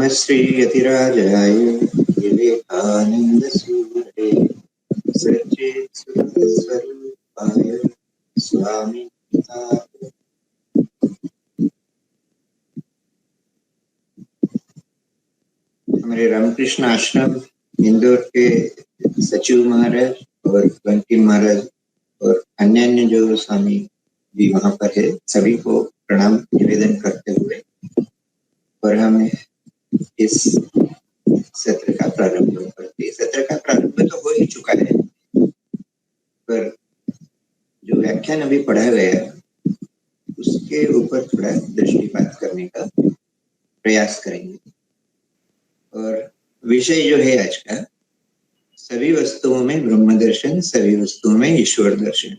नमः श्री यतिराजाय विवेकानंद सूरे सच्चित् स्वरूपाय स्वामी हमारे रामकृष्ण आश्रम इंदौर के सचिव महाराज और बंकिम महाराज और अन्य जो स्वामी जी वहां पर है, सभी को प्रणाम निवेदन करते हुए और हम इस सत्र का प्रारंभ करते हैं। सत्र का प्रारंभ तो हो ही चुका है, पर जो व्याख्यान अभी पढ़ा गया उसके ऊपर थोड़ा दृष्टिपात करने का प्रयास करेंगे। और विषय जो है आज का, सभी वस्तुओं में ब्रह्म दर्शन, सभी वस्तुओं में ईश्वर दर्शन।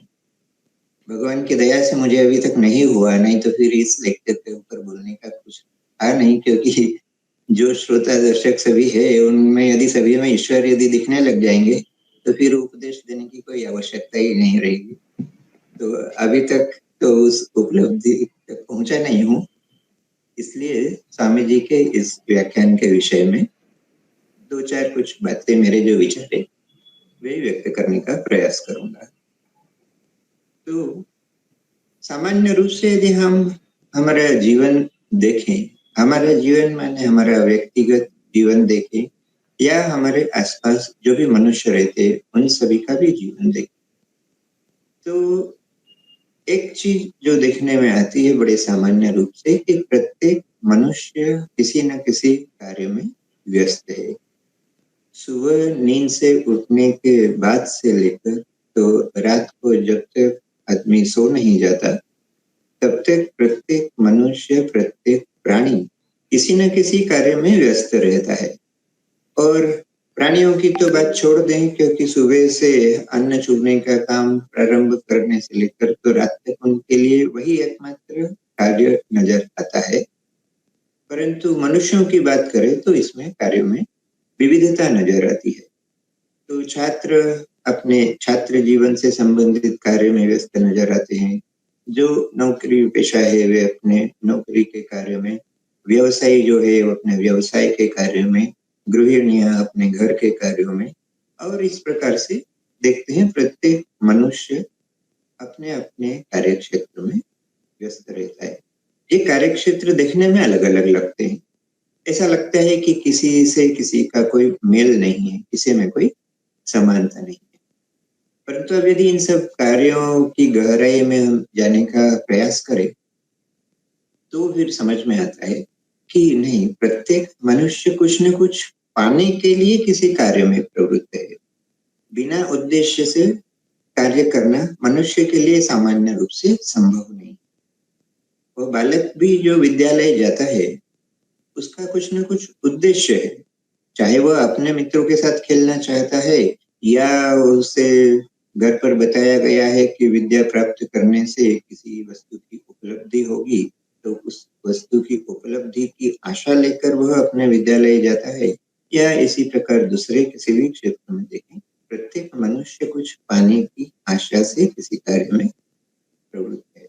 भगवान की दया से मुझे अभी तक नहीं हुआ, नहीं तो फिर इस लेक्चर के ऊपर बोलने का कुछ है नहीं, क्योंकि जो श्रोता दर्शक सभी है उनमें यदि सभी में ईश्वर यदि दिखने लग जाएंगे तो फिर उपदेश देने की कोई आवश्यकता ही नहीं रहेगी। तो अभी तक तो उस उपलब्धि तक पहुंचा नहीं हूँ, इसलिए स्वामी जी के इस व्याख्यान के विषय में दो चार कुछ बातें मेरे जो विचार है वे व्यक्त करने का प्रयास करूंगा। तो सामान्य रूप से यदि हम हमारा जीवन देखें, हमारा जीवन माने हमारा व्यक्तिगत जीवन देखें या हमारे आसपास जो भी मनुष्य रहते उन सभी का भी जीवन देखें, तो एक चीज जो देखने में आती है बड़े सामान्य रूप से कि प्रत्येक मनुष्य किसी न किसी कार्य में व्यस्त है। सुबह नींद से उठने के बाद से लेकर तो रात को जब तक आदमी सो नहीं जाता तब तक प्रत्येक मनुष्य, प्रत्येक प्राणी किसी न किसी कार्य में व्यस्त रहता है। और प्राणियों की तो बात छोड़ दें, क्योंकि सुबह से अन्न चुगने का काम प्रारंभ करने से लेकर तो रात तक उनके लिए वही एकमात्र कार्य नजर आता है। परंतु मनुष्यों की बात करें तो इसमें कार्यों में विविधता नजर आती है। तो छात्र अपने छात्र जीवन से संबंधित कार्य में व्यस्त नजर आते हैं, जो नौकरी पेशा है वे अपने नौकरी के कार्य में, व्यवसायी जो है वो अपने व्यवसाय के कार्य में, गृहिणियां अपने घर के कार्यों में, और इस प्रकार से देखते हैं प्रत्येक मनुष्य अपने अपने कार्य क्षेत्र में व्यस्त रहता है। ये कार्य क्षेत्र देखने में अलग अलग लगते हैं, ऐसा लगता है कि किसी से किसी का कोई मेल नहीं है, किसी में कोई समानता नहीं है। परंतु अब यदि इन सब कार्यों की गहराई में हम जाने का प्रयास करें तो फिर समझ में आता है कि नहीं, प्रत्येक मनुष्य कुछ न कुछ पाने के लिए किसी कार्य में प्रवृत्त है। बिना उद्देश्य से कार्य करना मनुष्य के लिए सामान्य रूप से संभव नहीं। वो बालक भी जो विद्यालय जाता है उसका कुछ न कुछ उद्देश्य है, चाहे वह अपने मित्रों के साथ खेलना चाहता है या उसे घर पर बताया गया है कि विद्या प्राप्त करने से किसी वस्तु की उपलब्धि होगी, तो उस वस्तु की उपलब्धि की आशा लेकर वह अपने विद्यालय जाता है, या इसी प्रकार दूसरे किसी भी क्षेत्र में देखें, प्रत्येक मनुष्य कुछ पाने की आशा से किसी कार्य में प्रवृत्त है।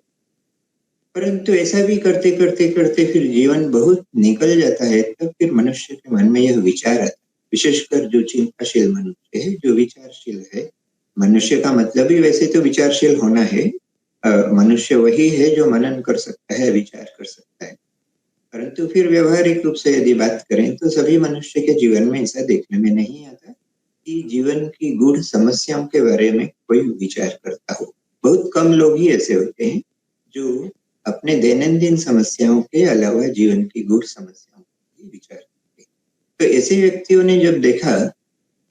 परंतु ऐसा भी करते करते करते फिर जीवन बहुत निकल जाता है, तब फिर मनुष्य के मन में यह विचार आता है, विशेषकर जो चिंताशील मनुष्य है, जो विचारशील है। मनुष्य का मतलब ही वैसे तो विचारशील होना है। मनुष्य वही है जो मनन कर सकता है, विचार कर सकता है। परंतु फिर व्यवहारिक रूप से यदि बात करें तो सभी मनुष्य के जीवन में ऐसा देखने में नहीं आता कि जीवन की गूढ़ समस्याओं के बारे में कोई विचार करता हो। बहुत कम लोग ही ऐसे होते हैं जो अपने दैनंदिन समस्याओं के अलावा जीवन की गूढ़ समस्याओं पर विचार करते हैं। तो ऐसे व्यक्तियों ने जब देखा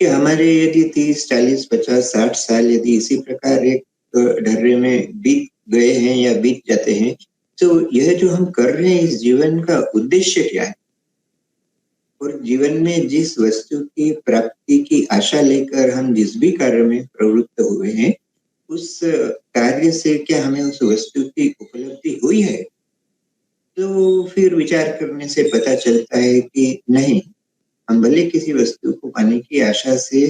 कि हमारे यदि 30, 40, 50, 60 साल यदि इसी प्रकार एक ढर्रे में बीत गए हैं या बीत जाते हैं, तो यह जो हम कर रहे हैं इस जीवन का उद्देश्य क्या है, और जीवन में जिस वस्तु की प्राप्ति की आशा लेकर हम जिस भी कार्य में प्रवृत्त हुए हैं, उस कार्य से क्या हमें उस वस्तु की उपलब्धि हुई है? तो फिर विचार करने से पता चलता है कि नहीं, हम भले किसी वस्तु को पाने की आशा से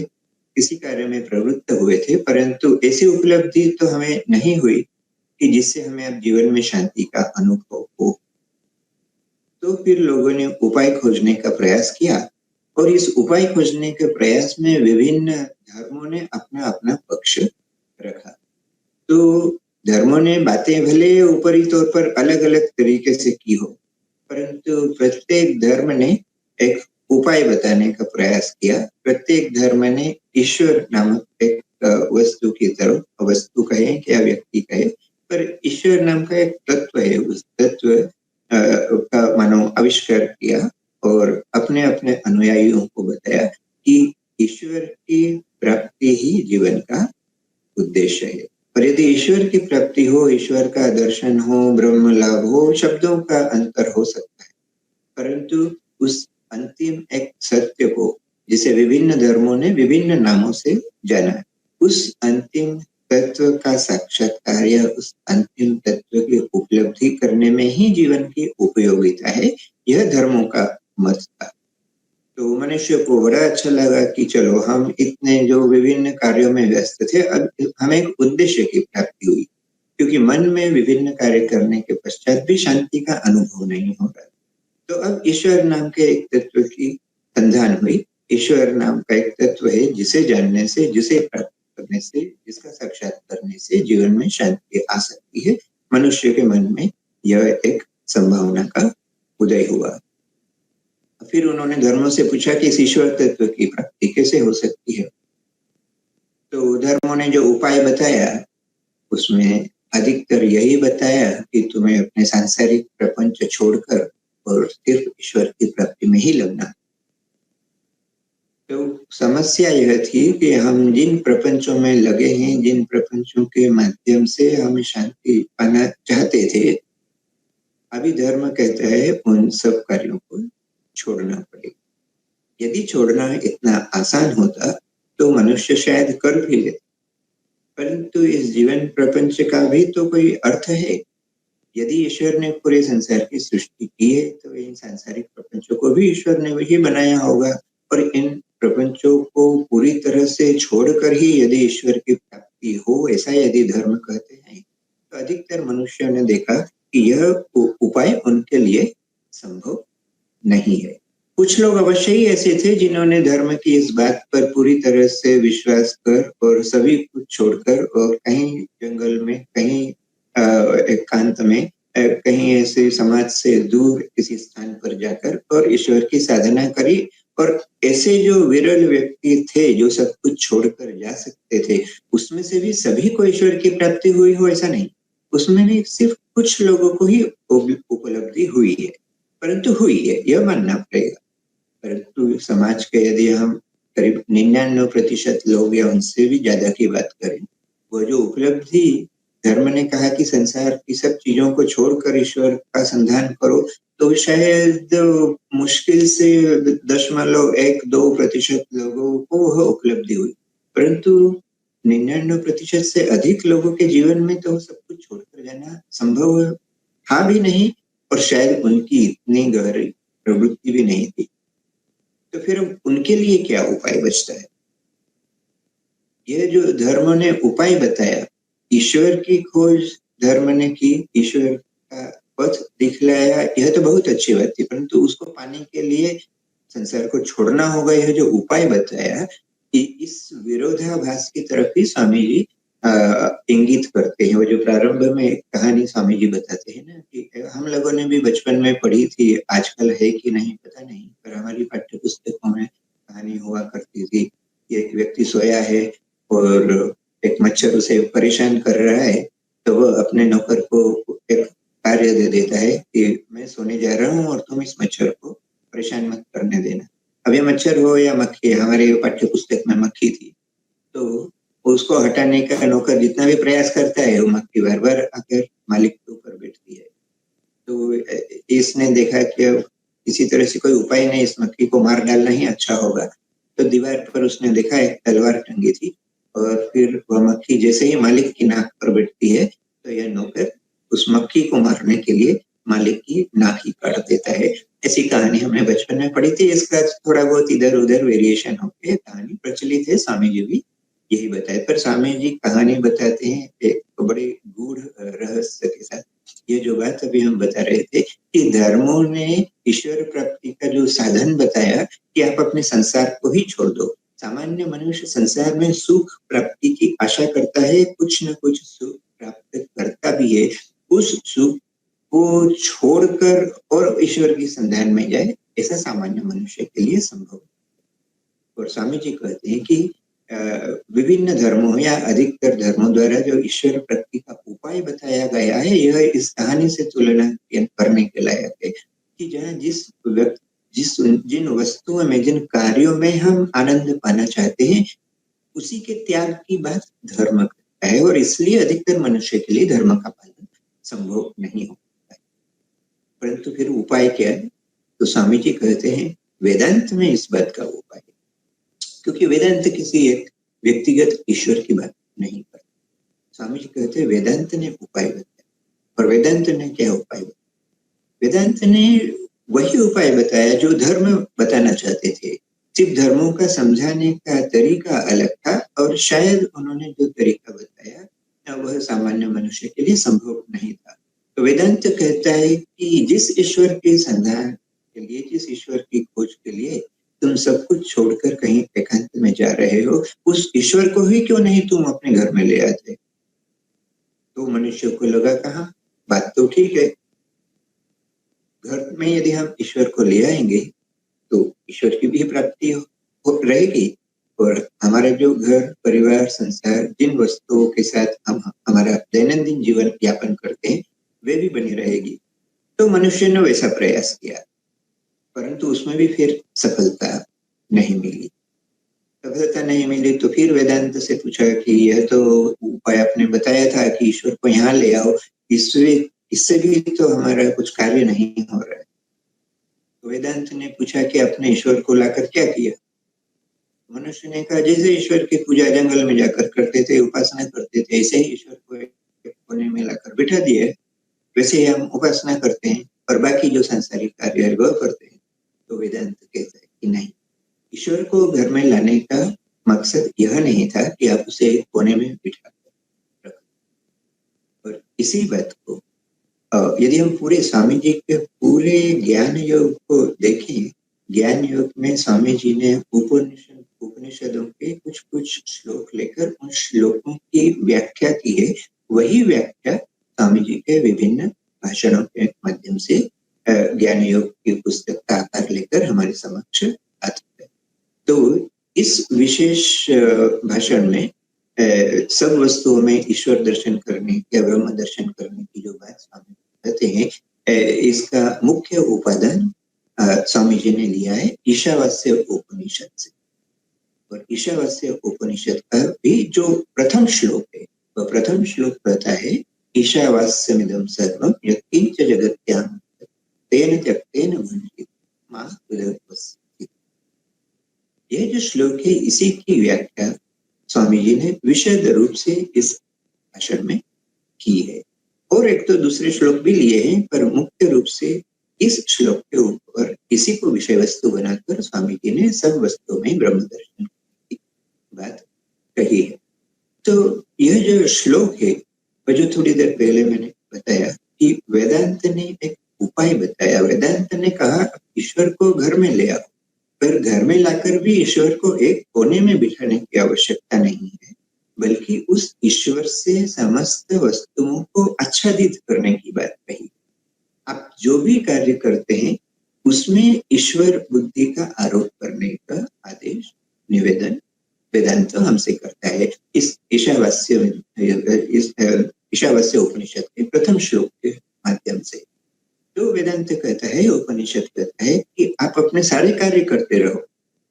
किसी कार्य में प्रवृत्त हुए थे, परंतु ऐसी उपलब्धि तो हमें नहीं हुई कि जिससे हमें अब जीवन में शांति का अनुभव हो। तो फिर लोगों ने उपाय खोजने का प्रयास किया और इस उपाय खोजने के प्रयास में विभिन्न धर्मों ने अपना अपना पक्ष रखा। तो धर्मों ने बातें भले ऊपरी तौर पर अलग अलग तरीके से की हो, परंतु प्रत्येक धर्म ने एक उपाय बताने का प्रयास किया। प्रत्येक धर्म ने ईश्वर नामक एक वस्तु की तरफ, वस्तु कहे या व्यक्ति कहे, पर ईश्वर नाम का एक तत्व है, उस तत्व का मानो आविष्कार किया और अपने अपने अनुयायियों को बताया कि ईश्वर की प्राप्ति ही जीवन का उद्देश्य है। और यदि ईश्वर की प्राप्ति हो, ईश्वर का दर्शन हो, ब्रह्म लाभ हो, शब्दों का अंतर हो सकता है, परंतु उस अंतिम एक सत्य को, जिसे विभिन्न धर्मों ने विभिन्न नामों से जाना है, उस अंतिम तत्व का साक्षात्कार या उस अंतिम तत्व की उपलब्धि करने में ही जीवन की उपयोगिता है, यह धर्मों का मत था। तो मनुष्य को बड़ा अच्छा लगा कि चलो हम इतने जो विभिन्न कार्यों में व्यस्त थे, अब हमें एक उद्देश्य की प्राप्ति हुई, क्योंकि मन में विभिन्न कार्य करने के पश्चात भी शांति का अनुभव नहीं हो रहा। तो अब ईश्वर नाम के एक तत्व की संधान हुई। ईश्वर नाम का एक तत्व है जिसे जानने से, जिसे प्राप्त करने से, जिसका साक्षात करने से जीवन में शांति आ सकती है। मनुष्य के मन में यह एक संभावना का उदय हुआ। फिर उन्होंने धर्मों से पूछा कि इस ईश्वर तत्व की प्राप्ति कैसे हो सकती है। तो धर्मों ने जो उपाय बताया उसमें अधिकतर यही बताया कि तुम्हें अपने सांसारिक प्रपंच छोड़कर और सिर्फ ईश्वर की प्राप्ति में ही लगना। तो समस्या यह थी कि हम जिन प्रपंचों में लगे हैं, जिन प्रपंचों के माध्यम से हम शांति पाना चाहते थे, अभी धर्म कहता है उन सब कार्यों को छोड़ना पड़ेगा। यदि छोड़ना इतना आसान होता तो मनुष्य शायद कर भी लेता, परंतु इस जीवन प्रपंच का भी तो कोई अर्थ है। यदि ईश्वर ने पूरे संसार की सृष्टि की है तो इन सांसारिक प्रपंचों को भी ईश्वर ने वही बनाया होगा, और इन प्रपंचों को पूरी तरह से छोड़कर ही यदि ईश्वर की प्राप्ति हो, ऐसा यदि धर्म कहते हैं, तो अधिकतर मनुष्यों ने देखा कि यह उपाय उनके लिए संभव नहीं है। कुछ लोग अवश्य ही ऐसे थे जिन्होंने धर्म की इस बात पर पूरी तरह से विश्वास कर और सभी कुछ छोड़कर और कहीं जंगल में, कहीं एकांत में, कहीं ऐसे समाज से दूर किसी स्थान पर जाकर और ईश्वर की साधना करी। और ऐसे जो विरल व्यक्ति थे जो सब कुछ छोड़कर जा सकते थे, उसमें से भी सभी को ईश्वर की प्राप्ति हुई हो ऐसा नहीं, उसमें भी सिर्फ कुछ लोगों को ही उपलब्धि हुई है, परंतु हुई है यह मानना पड़ेगा। परंतु समाज के यदि हम करीब 99% लोग या उनसे भी ज्यादा की बात करें, वो जो उपलब्धि धर्म ने कहा कि संसार की सब चीजों को छोड़कर ईश्वर का संधान करो, तो शायद मुश्किल से 0.1-2% लोगों को वह उपलब्धि हुई, परंतु 99% से अधिक लोगों के जीवन में तो सब कुछ छोड़कर जाना संभव था भी नहीं, और शायद उनकी इतनी गहरी प्रवृत्ति भी नहीं थी। तो फिर उनके लिए क्या उपाय बचता है? यह जो धर्म ने उपाय बताया, ईश्वर की खोज धर्म ने की, ईश्वर का पथ दिखलाया, यह तो बहुत अच्छी बात थी, परंतु उसको पाने के लिए संसार को छोड़ना होगा। यह जो उपाय बताया, इस विरोधाभास की तरफ ही स्वामी जी इंगित करते हैं। वो जो प्रारंभ में एक कहानी स्वामी जी बताते हैं ना, कि हम लोगों ने भी बचपन में पढ़ी थी, आजकल है कि नहीं पता नहीं, पर हमारी पाठ्य पुस्तकों में कहानी हुआ करती थी। एक व्यक्ति सोया है और एक मच्छर उसे परेशान कर रहा है, तो वह अपने नौकर को एक कार्य दे देता है कि मैं सोने जा रहा हूँ और तुम इस मच्छर को परेशान मत करने देना। अब ये मच्छर हो या मक्खी, हमारे पाठ्य पुस्तक में मक्खी थी, तो उसको हटाने का नौकर जितना भी प्रयास करता है, वो मक्खी बार बार आकर मालिक के ऊपर बैठती है। तो इसने देखा कि अब किसी तरह से कोई उपाय नहीं, इस मक्खी को मार डालना ही अच्छा होगा। तो दीवार पर उसने देखा एक तलवार टंगी थी, और फिर वह मक्खी जैसे ही मालिक की नाक पर बैठती है, तो यह नौकर उस मक्खी को मारने के लिए मालिक की नाक ही काट देता है। ऐसी कहानी हमने बचपन में पढ़ी थी। इसका थोड़ा बहुत इधर उधर वेरिएशन होकर कहानी प्रचलित है, स्वामी जी भी यही बताए। पर स्वामी जी कहानी बताते हैं एक बड़े गूढ़ रहस्य के साथ ये जो बात अभी हम बता रहे थे कि धर्मों ने ईश्वर प्राप्ति का जो साधन बताया कि आप अपने संसार को ही छोड़ दो। सामान्य मनुष्य संसार में सुख प्राप्ति की आशा करता है, कुछ न कुछ सुख प्राप्त करता भी है। उस सुख को छोड़कर और ईश्वर की संधान में जाए, ऐसा सामान्य मनुष्य के लिए संभव। और स्वामी जी कहते हैं कि विभिन्न धर्मों या अधिकतर धर्मों द्वारा जो ईश्वर प्राप्ति का उपाय बताया गया है, यह इस कहानी से तुलना करने के लायक है कि जहाँ जिन वस्तुओं में, जिन कार्यों में हम आनंद पाना चाहते हैं, उसी के त्याग की बात धर्म करता है, और इसलिए अधिकतर मनुष्य के लिए धर्म का पालन संभव नहीं होता है। परंतु फिर उपाय क्या है? तो स्वामी जी कहते हैं वेदांत में इस बात का उपाय है, क्योंकि वेदांत किसी एक व्यक्तिगत ईश्वर की बात नहीं करता। स्वामी जी कहते हैं वेदांत ने उपाय बताया, और वेदांत ने क्या उपाय बताया? वेदांत ने वही उपाय बताया जो धर्म बताना चाहते थे, सिर्फ धर्मों का समझाने का तरीका अलग था, और शायद उन्होंने जो तरीका बताया वह सामान्य मनुष्य के लिए संभव नहीं था। तो वेदांत कहता है कि जिस ईश्वर के संधान के लिए, जिस ईश्वर की खोज के लिए तुम सब कुछ छोड़कर कहीं एकांत में जा रहे हो, उस ईश्वर को ही क्यों नहीं तुम अपने घर में ले आते? तो मनुष्य को लगा कहाँ, बात तो ठीक है, घर में यदि हम ईश्वर को ले आएंगे तो ईश्वर की भी प्राप्ति हो रहेगी, और हमारा जो घर परिवार संसार, जिन वस्तुओं के साथ हम हमारा दैनंदिन जीवन यापन करते हैं, वे भी बनी रहेगी। तो मनुष्य ने वैसा प्रयास किया, परंतु उसमें भी फिर सफलता नहीं मिली। सफलता नहीं मिली तो फिर वेदांत से पूछा कि यह तो उपाय आपने बताया था कि ईश्वर को यहाँ ले आओ, इससे भी तो हमारा कुछ कार्य नहीं हो रहा है। तो वेदांत ने पूछा कि आपने ईश्वर को लाकर क्या किया? मनुष्य ने कहा जैसे ईश्वर की पूजा जंगल में जाकर करते थे, उपासना करते थे, ऐसे ही ईश्वर को एक कोने में लाकर बिठा दिया, वैसे ही हम उपासना करते हैं और बाकी जो सांसारिक कार्य है वह करते हैं। तो वेदांत कहता है कि नहीं, ईश्वर को घर में लाने का मकसद यह नहीं था कि आप उसे एक कोने में बिठा कर रखें। और इसी बात को यदि हम पूरे स्वामी जी के पूरे ज्ञान योग को देखें, ज्ञान योग में स्वामी जी ने उपनिषदों के कुछ श्लोक लेकर उन श्लोकों की व्याख्या की है। वही व्याख्या स्वामी जी के विभिन्न भाषणों के माध्यम से ज्ञान योग की पुस्तक का आकार लेकर हमारे समक्ष आती है। तो इस विशेष भाषण में सब वस्तुओं में ईश्वर दर्शन करने या ब्रह्म दर्शन करने की जो बात स्वामी कहते हैं, इसका मुख्य उपादान स्वामी जी ने लिया है ईशावास्य उपनिषद से। और ईशावास्य उपनिषद का भी जो प्रथम श्लोक है, वह प्रथम श्लोक कहता है ईशावास्यमिदं सर्वं यत्किंच जगत्यां तेन त्यक्तेन भुञ्जीत मा तद्वस्य। यह जो श्लोक है, इसी की व्याख्या स्वामी जी ने विशद रूप से इस भाषण में की है। और एक तो दूसरे श्लोक भी लिए हैं, पर मुख्य रूप से इस श्लोक के ऊपर इसी को विषय वस्तु बनाकर स्वामी जी ने सब वस्तुओं में ब्रह्म दर्शन की बात कही है। तो यह जो श्लोक है, वह जो थोड़ी देर पहले मैंने बताया कि वेदांत ने एक उपाय बताया। वेदांत ने कहा ईश्वर को घर में ले आओ, पर घर में लाकर भी ईश्वर को एक कोने में बिठाने की आवश्यकता नहीं है, बल्कि उस ईश्वर से समस्त वस्तुओं को आच्छादित करने की बात कही। आप जो भी कार्य करते हैं उसमें ईश्वर बुद्धि का आरोप करने का आदेश, निवेदन वेदांत हमसे करता है। इस ईशावास्य उपनिषद के प्रथम श्लोक के माध्यम से जो वेदांत कहता है, उपनिषद कहता है कि आप अपने सारे कार्य करते रहो,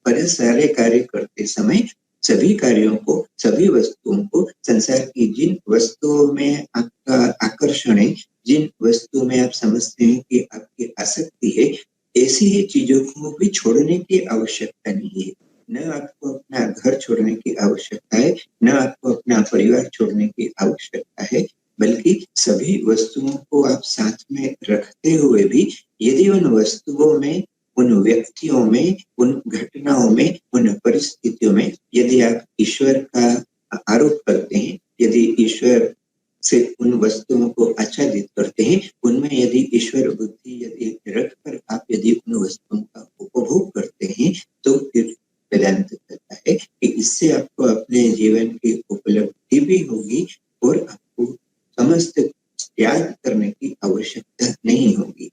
पर सारे कार्य करते समय सभी कार्यों को, सभी वस्तुओं को, संसार की जिन वस्तुओं में आपका आकर्षण है, जिन वस्तुओं में आप समझते हैं कि आपकी आसक्ति है, ऐसी ही चीजों को भी छोड़ने की आवश्यकता नहीं है। न आपको अपना घर छोड़ने की आवश्यकता है, न आपको अपना परिवार छोड़ने की आवश्यकता है, बल्कि सभी वस्तुओं को आप साथ में रखते हुए भी यदि उन वस्तुओं में, उन व्यक्तियों में, उन घटनाओं में, उन परिस्थितियों में यदि आप ईश्वर का आरोप करते हैं, यदि ईश्वर से उन वस्तुओं को आच्छादित करते हैं, उनमें यदि ईश्वर बुद्धि यदि रखकर आप यदि उन वस्तुओं का उपभोग करते हैं, तो फिर वेदांत कहता है कि इससे आपको अपने जीवन की उपलब्धि भी होगी और आपको समस्त त्याग करने की आवश्यकता नहीं होगी।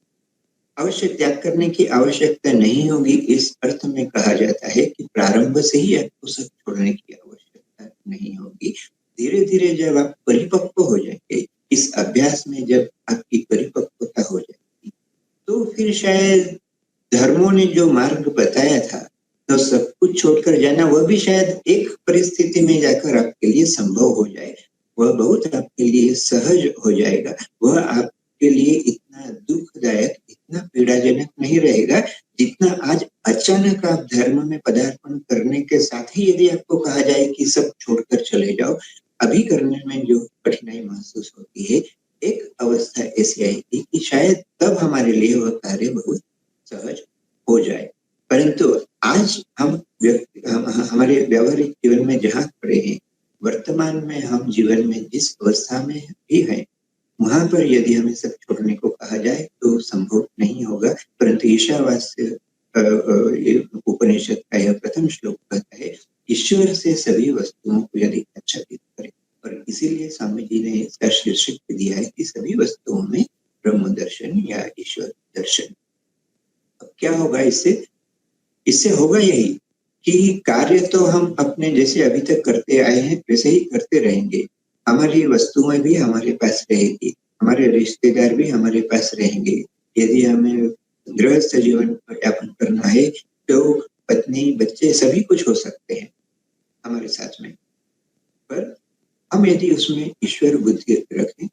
अवश्य त्याग करने की आवश्यकता नहीं होगी इस अर्थ में कहा जाता है कि प्रारंभ से ही आपको सब छोड़ने की आवश्यकता नहीं होगी। धीरे धीरे जब आप परिपक्व हो जाएंगे, इस अभ्यास में जब आपकी परिपक्वता हो जाएगी, तो फिर शायद धर्मों ने जो मार्ग बताया था, तो सब कुछ छोड़कर जाना, वह भी शायद एक परिस्थिति में जाकर आपके लिए संभव हो जाए। वह बहुत आपके लिए सहज हो जाएगा। वह आपके लिए इतना दुखदायक, इतना पीड़ाजनक नहीं रहेगा जितना आज अचानक आप धर्म में पदार्पण करने के साथ ही यदि आपको कहा जाए कि सब छोड़कर चले जाओ, अभी करने में जो कठिनाई महसूस होती है, एक अवस्था ऐसी आएगी कि शायद तब हमारे लिए वह कार्य बहुत सहज हो जाए। परंतु आज हम हमारे व्यावहारिक जीवन में जहाँ खड़े हैं, वर्तमान में हम जीवन में जिस अवस्था में भी हैं, वहां पर यदि हमें सब छोड़ने को कहा जाए तो संभव नहीं होगा। परंतु ईशावास्य उपनिषद का यह प्रथम श्लोक कहता है, ईश्वर से सभी वस्तुओं को यदि आच्छादित करें, और इसीलिए स्वामी जी ने इसका शीर्षक दिया है कि सभी वस्तुओं में ब्रह्म दर्शन या ईश्वर दर्शन। अब क्या होगा इससे? इससे होगा यही कि कार्य तो हम अपने जैसे अभी तक करते आए हैं वैसे ही करते रहेंगे। हमारी वस्तुएं भी हमारे पास रहेगी, हमारे रिश्तेदार भी हमारे पास रहेंगे। यदि हमें गृहस्थ जीवन यापन करना है तो पत्नी, बच्चे सभी कुछ हो सकते हैं हमारे साथ में, पर हम यदि उसमें ईश्वर बुद्धि रखें,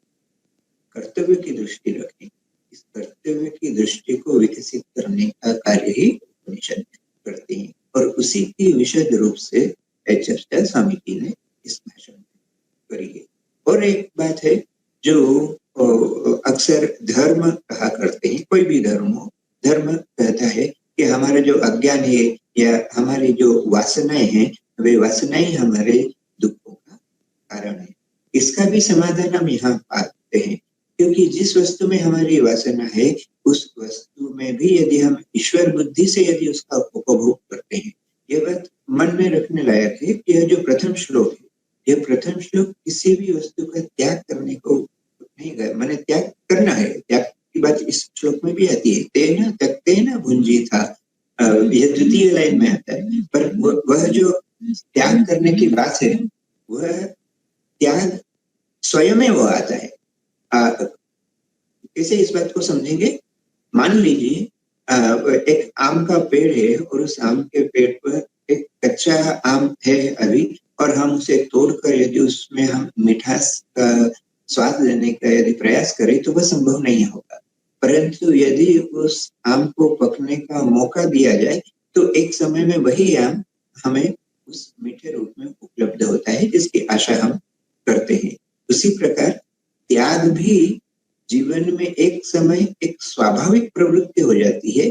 कर्तव्य की दृष्टि रखें, इस कर्तव्य की दृष्टि को विकसित करने का कार्य ही उपनिषद करते हैं, और उसी की विशद रूप से चर्चा स्वामी जी ने इस भाषण में करी है। और एक बात है जो अक्सर धर्म कहा करते हैं, कोई भी धर्म हो, धर्म कहता है कि हमारा जो अज्ञान है या हमारी जो वासनाएं हैं, वे वासनाएं हमारे दुखों का कारण है। इसका भी समाधान हम यहाँ पाते हैं, क्योंकि जिस वस्तु में हमारी वासना है, उस वस्तु में भी यदि हम ईश्वर बुद्धि से यदि उसका उपभोग करते हैं, यह बात मन में रखने लायक है कि यह जो प्रथम श्लोक है, यह प्रथम श्लोक किसी भी वस्तु का त्याग करने को नहीं गया, मैंने त्याग करना है, त्याग की बात इस श्लोक में भी आती है, तेना त्यक्तेन भुंजीथा, यह द्वितीय लाइन में आता है। पर वह जो त्याग करने की बात है, वह त्याग स्वयं में वो आता है। कैसे इस बात को समझेंगे? मान लीजिए एक आम का पेड़ है और उस आम के पेड़ पर एक कच्चा आम है अभी, और हम उसे तोड़कर यदि उसमें हम मिठास का स्वाद लेने का यदि प्रयास करें तो वह संभव नहीं होगा। परंतु यदि उस आम को पकने का मौका दिया जाए तो एक समय में वही आम हमें उस मीठे रूप में उपलब्ध होता है जिसकी आशा हम करते हैं। उसी प्रकार त्याग भी जीवन में एक समय एक स्वाभाविक प्रवृत्ति हो जाती है,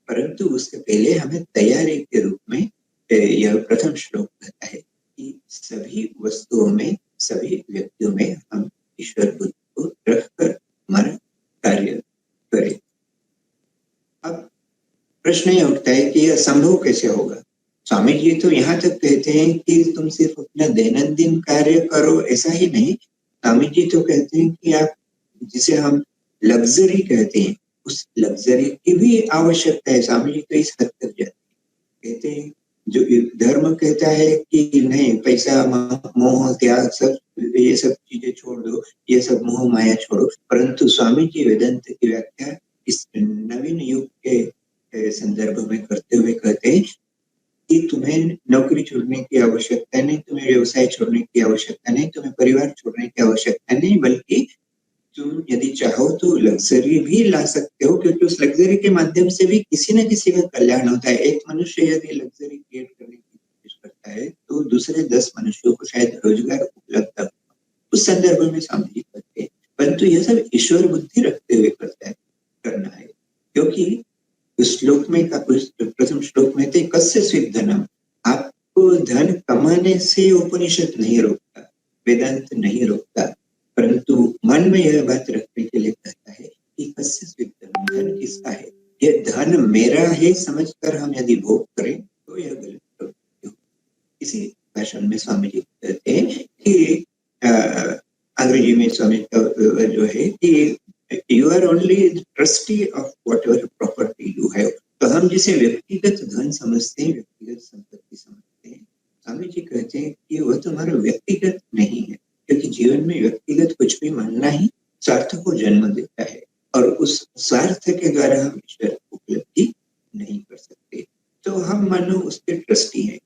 परंतु उससे पहले हमें तैयारी के रूप में यह प्रथम श्लोक कहता है कि सभी वस्तुओं में, सभी व्यक्तियों में हम ईश्वर बुद्धि को रखकर हमारा कार्य करें। अब प्रश्न यह उठता है कि यह संभव कैसे होगा? स्वामी जी तो यहाँ तक कहते हैं कि तुम सिर्फ अपना दैनंदिन कार्य करो, ऐसा ही नहीं। स्वामी जी तो कहते हैं कि आप जिसे हम लग्जरी कहते हैं, उस लग्जरी की भी आवश्यकता है। स्वामी जी तो इस हद तक जाते हैं, कहते हैं जो धर्म कहता है कि नहीं, पैसा, मोह, त्याग, सब ये सब चीजें छोड़ दो, ये सब मोह माया छोड़ो, परंतु स्वामी जी वेदांत की व्याख्या इस नवीन युग के संदर्भ में करते हुए कहते हैं कि तुम्हें नौकरी छोड़ने की आवश्यकता नहीं, तुम्हें व्यवसाय छोड़ने की आवश्यकता नहीं, तुम्हें परिवार छोड़ने की आवश्यकता नहीं, बल्कि तुम यदि चाहो तो लग्जरी भी ला सकते हो, क्योंकि उस लग्जरी के माध्यम से भी किसी न किसी का कल्याण होता है। एक मनुष्य यदि लग्जरी क्रिएट करने की कोशिश करता है तो दूसरे 10 मनुष्यों को शायद रोजगार उपलब्ध हो। उस संदर्भ में स्वामी जी करते हैं, परंतु यह सब ईश्वर बुद्धि रखते हुए करना है, क्योंकि उस श्लोक में प्रथम श्लोक में थे कस्य स्वित धनम, आपको धन कमाने से उपनिषद नहीं रोकता, वेदांत नहीं रोकता, परंतु मन में यह बात रखने के लिए कहता है कि कस्य स्विद्धम, धन किसका है, यह धन मेरा है समझकर हम यदि भोग करें तो यह गलत प्रवृत्ति हो। इसी भाषण में स्वामी जी कहते हैं कि अंग्रेजी में स्वामी जो है कि you are only trustee of whatever property you have. तो हम जिसे व्यक्तिगत धन समझते हैं, व्यक्तिगत संपत्ति समझते हैं, स्वामी जी कहते हैं कि वह तुम्हारा व्यक्तिगत नहीं है, क्योंकि जीवन में व्यक्तिगत कुछ भी मानना ही स्वार्थ को जन्म देता है और उस स्वार्थ के द्वारा हम ईश्वर की उपलब्धि नहीं कर सकते। तो हम मानो उसके ट्रस्टी हैं,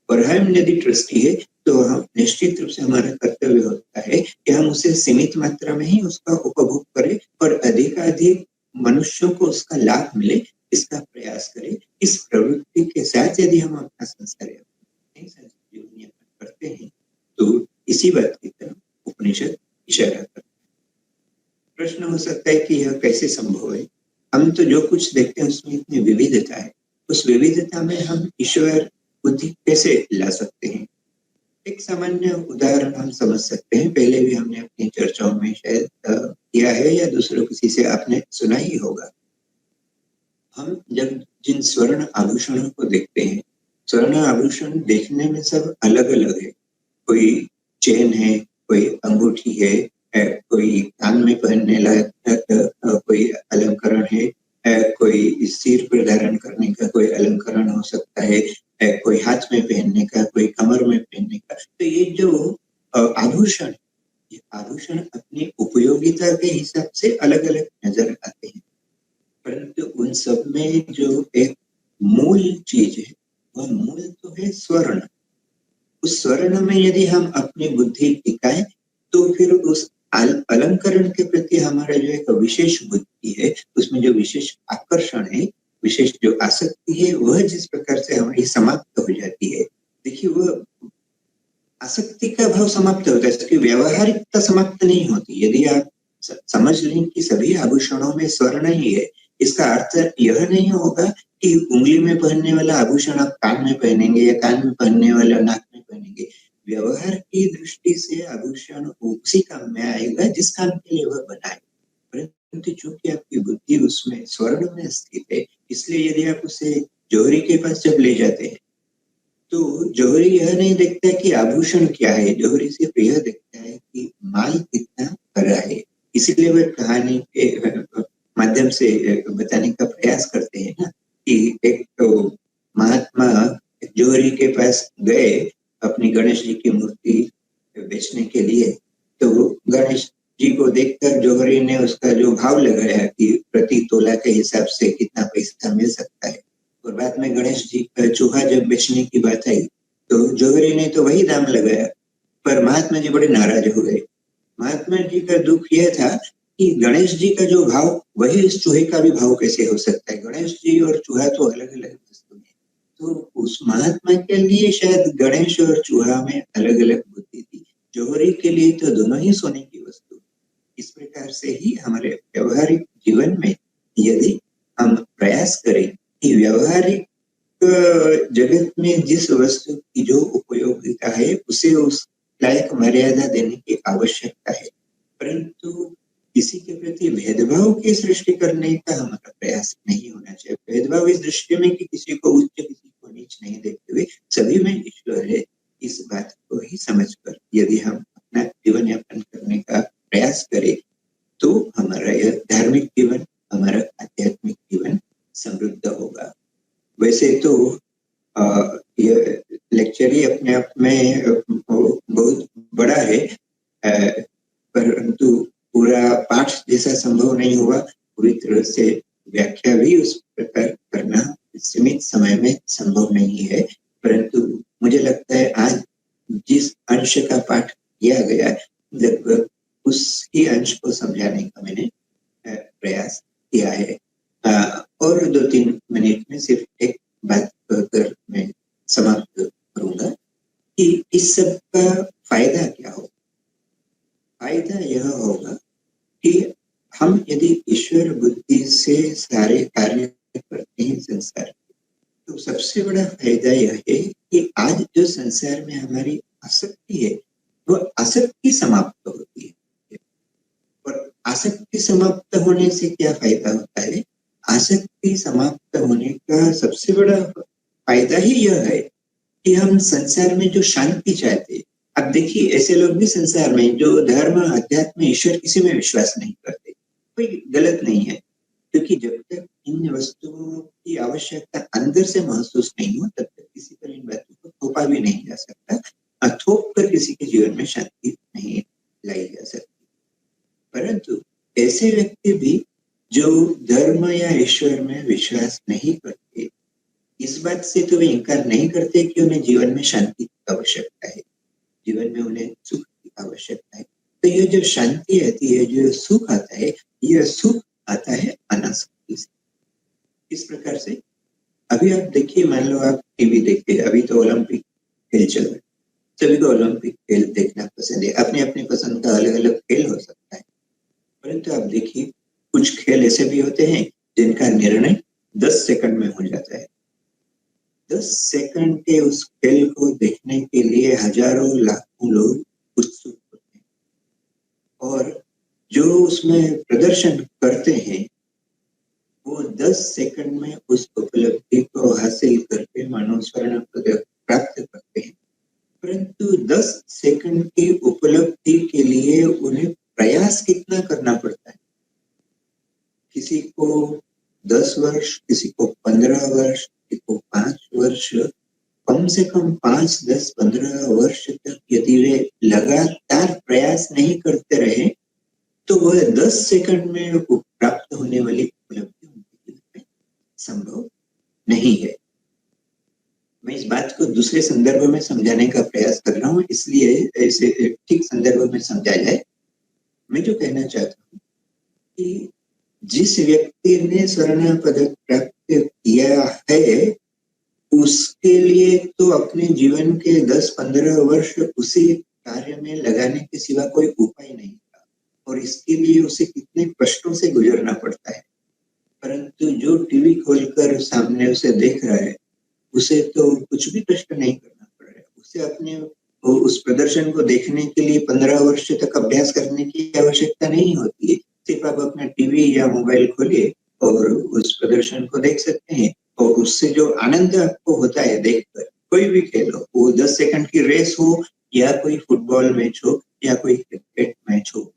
और हम यदि ट्रस्टी है तो हम निश्चित रूप से हमारा कर्तव्य होता है कि हम उसे सीमित मात्रा में ही उसका उपभोग करें और अधिकाधिक मनुष्यों को उसका लाभ मिले, इसका प्रयास करें। इस प्रवृत्ति के साथ यदि हम अपना संसार जीवन यापन करते हैं तो इसी बात की तरफ उपनिषद इशारा करता है। प्रश्न हो सकता है कि यह कैसे संभव है? हम तो जो कुछ देखते हैं उसमें इतनी विविधता है, उस विविधता में हम ईश्वर बुद्धि कैसे ला सकते हैं? एक सामान्य उदाहरण हम समझ सकते हैं, पहले भी हमने अपनी चर्चाओं में शायद किया है या दूसरों किसी से आपने सुना ही होगा। हम जब जिन स्वर्ण आभूषणों को देखते हैं, स्वर्ण आभूषण देखने में सब अलग अलग है। कोई चेन है, कोई अंगूठी है, कोई कान में पहनने लायक कोई अलंकरण है, कोई सिर पर धारण करने का कोई अलंकरण हो सकता है, कोई हाथ में पहनने का, कोई कमर में पहनने का। तो ये जो आभूषण, ये आभूषण अपनी उपयोगिता के हिसाब से अलग अलग नजर आते हैं, परंतु उन सब में जो एक मूल चीज है वह मूल तो है स्वर्ण। उस स्वर्ण में यदि हम अपनी बुद्धि टिकाएं तो फिर उस अलंकरण के प्रति हमारा जो एक विशेष बुद्धि है, उसमें जो विशेष आकर्षण है, विशेष जो आसक्ति है, वह जिस प्रकार से हमारी समाप्त हो जाती है। देखिए, वह आसक्ति का भाव समाप्त होता है, इसकी व्यवहारिकता समाप्त नहीं होती। यदि आप समझ लें कि सभी आभूषणों में स्वर्ण ही है, इसका अर्थ यह नहीं होगा कि उंगली में पहनने वाला आभूषण आप कान में पहनेंगे या कान में पहनने वाला नाक में पहनेंगे। व्यवहार की दृष्टि से आभूषण उसी काम में आएगा जिस काम के लिए वह बना है, परंतु चूंकि आपकी बुद्धि उसमें स्वर्ण में स्थित है, इसलिए यदि आप उसे जौहरी के पास जब ले जाते हैं तो जौहरी यह नहीं देखता कि आभूषण क्या है, जौहरी सिर्फ यह देखता है कि माल कितना भरा है। इसीलिए वह कहानी के माध्यम से बताने का प्रयास करते हैं ना कि एक तो महात्मा जौहरी के पास गए अपनी गणेश जी की मूर्ति बेचने के लिए, तो गणेश जी को देखकर जौहरी ने उसका जो भाव लगाया कि प्रति तोला के हिसाब से कितना पैसा मिल सकता है, और बाद में गणेश जी का चूहा जब बेचने की बात आई तो जौहरी ने तो वही दाम लगाया, पर महात्मा जी बड़े नाराज हो गए। महात्मा जी का दुख यह था कि गणेश जी का जो भाव वही इस चूहे का भी भाव कैसे हो सकता है, गणेश जी और चूहा तो अलग अलग वस्तु है। तो उस महात्मा के लिए शायद गणेश और चूहा में अलग अलग बुद्धि थी, जौहरी के लिए तो दोनों ही सोने की वस्तु। इस प्रकार से ही हमारे व्यवहारिक जीवन में यदि हम प्रयास करें कि व्यवहारिक जगत में जिस वस्तु की जो उपयोगिता है उसे उस लायक मर्यादा देने की आवश्यकता है, परंतु किसी के प्रति भेदभाव की सृष्टि करने का हमारा प्रयास नहीं होना चाहिए। भेदभाव इस दृष्टि में कि किसी को उच्च किसी को नीच नहीं देखते हुए सभी में ईश्वर है, इस बात को ही समझकर यदि हम अपना जीवन यापन करने का प्रयास करें तो हमारा यह धार्मिक जीवन, हमारा आध्यात्मिक जीवन समृद्ध होगा। वैसे तो यह लेक्चर ही अपने आप में बहुत बड़ा है, परंतु पूरा पाठ जैसा संभव नहीं हुआ, पूरी तरह से व्याख्या भी उस प्रकार करना सीमित समय में संभव नहीं है, परंतु मुझे लगता है आज जिस अंश का पाठ किया गया लगभग उसी अंश को समझाने का मैंने प्रयास किया है। और 2-3 मिनट में सिर्फ एक बात कहकर मैं समाप्त करूंगा कि इस सब का फायदा क्या हो। फायदा यह होगा कि हम यदि ईश्वर बुद्धि से सारे कार्य करते हैं संसार, तो सबसे बड़ा फायदा यह है कि आज जो संसार में हमारी आसक्ति है वो आसक्ति समाप्त होती है, और आसक्ति समाप्त होने से क्या फायदा होता है? आसक्ति समाप्त होने का सबसे बड़ा फायदा ही यह है कि हम संसार में जो शांति चाहते हैं, अब देखिए ऐसे लोग भी संसार में जो धर्म, अध्यात्म, ईश्वर किसी में विश्वास नहीं करते, कोई गलत नहीं है, क्योंकि जब तक इन वस्तुओं की आवश्यकता अंदर से महसूस नहीं हो तब तक किसी पर इन बातों को थोपा भी नहीं जा सकता, थोप कर किसी के जीवन में शांति नहीं लाई जा सकती। परंतु ऐसे व्यक्ति भी जो धर्म या ईश्वर में विश्वास नहीं करते, इस बात से तो वे इंकार नहीं करते कि उन्हें जीवन में शांति की आवश्यकता है, जीवन में उन्हें सुख की आवश्यकता है। तो ये जो शांति आती है, जो सुख आता है, यह सुख आता है अनासक्ति से। इस प्रकार से अभी आप देखिए, मान लो आप टीवी देखते हैं, अभी तो ओलंपिक खेल चल रहे हैं, सभी को ओलंपिक खेल देखना पसंद है, अपनी अपनी पसंद का अलग अलग खेल हो सकता है। परंतु आप देखिए कुछ खेल ऐसे भी होते हैं जिनका निर्णय 10 सेकंड में हो जाता है। 10 सेकंड के उस खेल को देखने के लिए हजारों लाखों लोग उत्सुक होते हैं, और जो उसमें प्रदर्शन करते हैं वो 10 सेकंड में उस उपलब्धि को हासिल करके मानव स्वर्ण पदक प्राप्त करते हैं। परंतु 10 सेकंड की उपलब्धि के लिए उन्हें प्रयास कितना करना पड़ता है? किसी को 10 वर्ष, किसी को 15 वर्ष, किसी को 5 वर्ष, कम से कम 5, 10, 15 वर्ष तक यदि वे लगातार प्रयास नहीं करते रहे तो वह 10 सेकंड में प्राप्त होने वाली उपलब्धि उनके जीवन में संभव नहीं है। मैं इस बात को दूसरे संदर्भ में समझाने का प्रयास कर रहा हूँ, इसलिए इसे ठीक संदर्भ में समझा जाए। मैं जो कहना चाहता हूँ कि जिस व्यक्ति ने स्वर्ण पदक प्राप्त किया है उसके लिए तो अपने जीवन के 10-15 वर्ष उसी कार्य में लगाने के सिवा कोई उपाय नहीं था, और इसके लिए उसे कितने कष्टों से गुजरना पड़ता है। परंतु जो टीवी खोलकर सामने उसे देख रहा है उसे तो कुछ भी कष्ट नहीं करना पड़ रहा है, उसे अपने उस प्रदर्शन को देखने के लिए 15 वर्ष तक अभ्यास करने की आवश्यकता नहीं होती है। सिर्फ आप अपना टीवी या मोबाइल खोलिए और उस प्रदर्शन को देख सकते हैं, और उससे जो आनंद आपको होता है देखकर, कोई भी खेल हो, वो 10 सेकंड की रेस हो या कोई फुटबॉल मैच हो या कोई क्रिकेट मैच हो,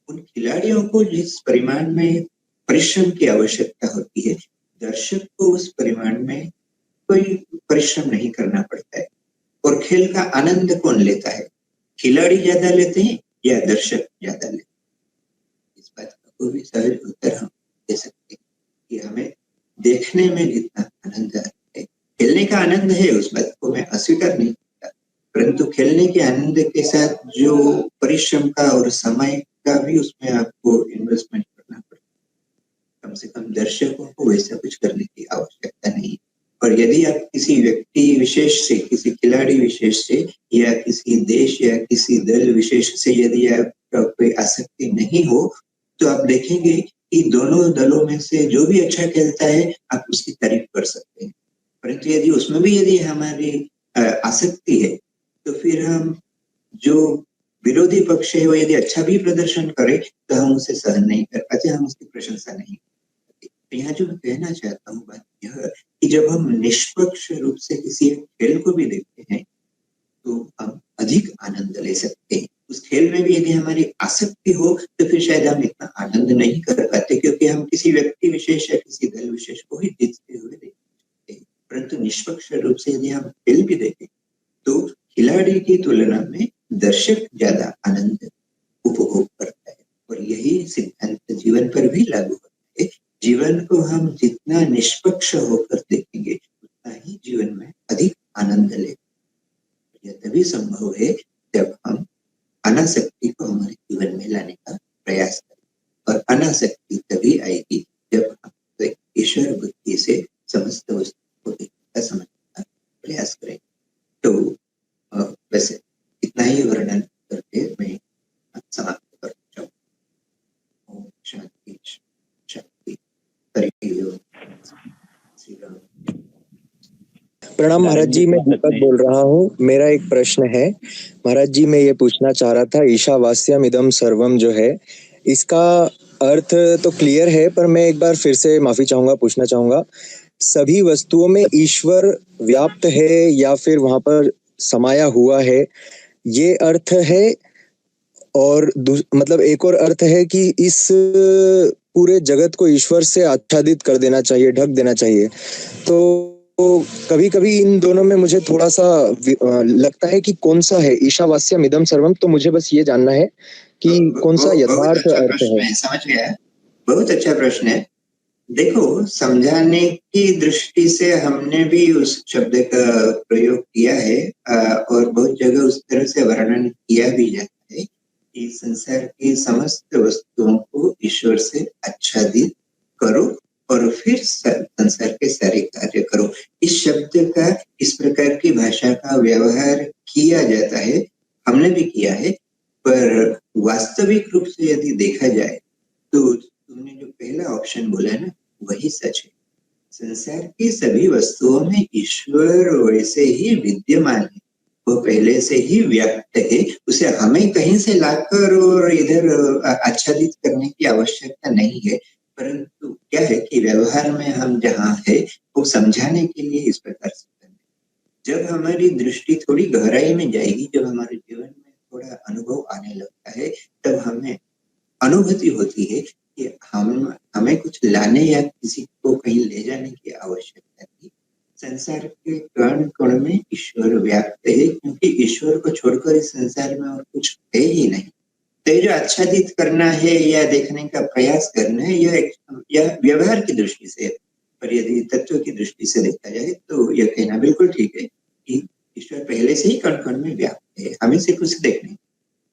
उन खिलाड़ियों को जिस परिमाण में परिश्रम की आवश्यकता होती है, दर्शक को उस परिमाण में कोई परिश्रम नहीं करना पड़ता है। और खेल का आनंद कौन लेता है? खिलाड़ी ज्यादा लेते हैं या दर्शक ज्यादा लेते हैं? इस बात का कोई भी सहज उत्तर हम दे सकते हैं कि हमें देखने में जितना आनंद आता है, खेलने का आनंद है, उस बात को मैं अस्वीकार नहीं करता, परंतु खेलने के आनंद के साथ जो परिश्रम का और समय का भी उसमें आपको इन्वेस्टमेंट करना पड़ता है। कम से कम दर्शकों को वैसा कुछ करने की आवश्यकता नहीं। और यदि आप किसी व्यक्ति विशेष से, किसी खिलाड़ी विशेष से या किसी देश या किसी दल विशेष से यदि आपका कोई आसक्ति नहीं हो तो आप देखेंगे कि दोनों दलों में से जो भी अच्छा खेलता है आप उसकी तारीफ कर सकते हैं। परंतु यदि उसमें भी यदि हमारी आसक्ति है तो फिर हम जो विरोधी पक्ष है वो यदि अच्छा भी प्रदर्शन करे तो हम उसे सहन नहीं कर पाते, हम उसकी प्रशंसा नहीं करते। तो यहाँ जो मैं कहना चाहता हूँ बात यह कि जब हम निष्पक्ष रूप से किसी खेल को भी देखते हैं तो हम अधिक आनंद ले सकते हैं। उस खेल में भी यदि हमारी आसक्ति हो तो फिर शायद हम इतना आनंद नहीं कर पाते, क्योंकि हम किसी व्यक्ति विशेष या किसी दल विशेष को ही जीतते हुए देखते हैं। परंतु निष्पक्ष रूप से यदि हम खेल भी देखें तो खिलाड़ी की तुलना में दर्शक ज्यादा आनंद उपभोग करता है, और यही सिद्धांत जीवन पर भी लागू होता है। जीवन को हम जितना निष्पक्ष होकर देखेंगे उतना ही जीवन में अधिक आनंद लेंगे। यह तभी संभव है जब हम अनासक्ति को हमारे जीवन में लाने का प्रयास करें, और अनासक्ति तभी आएगी जब हम ईश्वर बुद्धि से समस्त वस्तु को देखने का, समझने का प्रयास करें। तो वैसे इतना ही वर्णन करके मैं समाप्त कर जाऊँ। शांति शांति। प्रणाम महाराज जी, मैं दीपक बोल रहा हूँ। मेरा एक प्रश्न है महाराज जी, मैं ये पूछना चाह रहा था, ईशावास्यम इदम सर्वम जो है, इसका अर्थ तो क्लियर है, पर मैं एक बार फिर से माफी चाहूंगा, पूछना चाहूंगा। सभी वस्तुओं में ईश्वर व्याप्त है या फिर वहां पर समाया हुआ है, ये अर्थ है। और मतलब एक और अर्थ है कि इस पूरे जगत को ईश्वर से आच्छादित कर देना चाहिए, ढक देना चाहिए। तो कभी कभी इन दोनों में मुझे थोड़ा सा लगता है कि कौन सा है ईशावास्यम इदम सर्वम। तो मुझे बस ये जानना है कि कौन सा बहुत यथार्थ अच्छा अर्थ प्रश्न है। है, समझ गया। बहुत अच्छा प्रश्न है। देखो, समझाने की दृष्टि से हमने भी उस शब्द का प्रयोग किया है, और बहुत जगह उस तरह से वर्णन किया भी जाता है कि संसार की समस्त वस्तुओं को ईश्वर से आच्छादित करो और फिर संसार के सारे कार्य करो। इस शब्द का इस प्रकार की भाषा का व्यवहार किया जाता है, हमने भी किया है। पर वास्तविक रूप से यदि देखा जाए तो तुमने जो पहला ऑप्शन बोला है ना, वही सच है। संसार की सभी वस्तुओं में ईश्वर वैसे ही विद्यमान है, वो पहले से ही व्याप्त है। उसे हमें कहीं से लाकर और इधर आच्छादित करने की आवश्यकता नहीं है। परंतु क्या है कि व्यवहार में हम जहाँ है वो समझाने के लिए इस प्रकार से करते हैं। जब हमारी दृष्टि थोड़ी गहराई में जाएगी, जब हमारे जीवन में थोड़ा अनुभव आने लगता है, तब हमें अनुभूति होती है कि हमें कुछ लाने या किसी को कहीं ले जाने की आवश्यकता नहीं। संसार के कण कण में ईश्वर व्याप्त है, क्योंकि ईश्वर को छोड़कर इस संसार में और कुछ है ही नहीं। तो ये जो आच्छादित करना है या देखने का प्रयास करना है, यह व्यवहार की दृष्टि से। पर यदि तत्व की दृष्टि से देखा जाए तो यह कहना बिल्कुल ठीक है कि ईश्वर पहले से ही कण कण में व्याप्त है, हमें सिर्फ उसे देखने का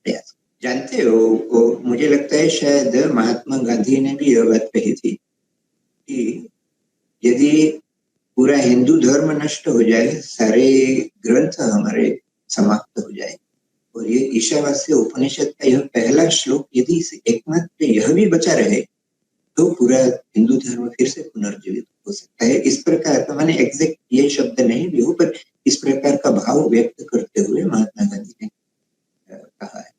प्रयास। जानते हो, वो मुझे लगता है शायद महात्मा गांधी ने भी यह बात कही थी कि यदि पूरा हिंदू धर्म नष्ट हो जाए, सारे ग्रंथ हमारे समाप्त हो जाए, और ये ईशावास्य उपनिषद का यह पहला श्लोक यदि एकमात्र यह भी बचा रहे, तो पूरा हिंदू धर्म फिर से पुनर्जीवित हो सकता है। इस प्रकार का, माने एग्जैक्ट ये शब्द नहीं भी हो, पर इस प्रकार का भाव व्यक्त करते हुए महात्मा गांधी ने कहा है।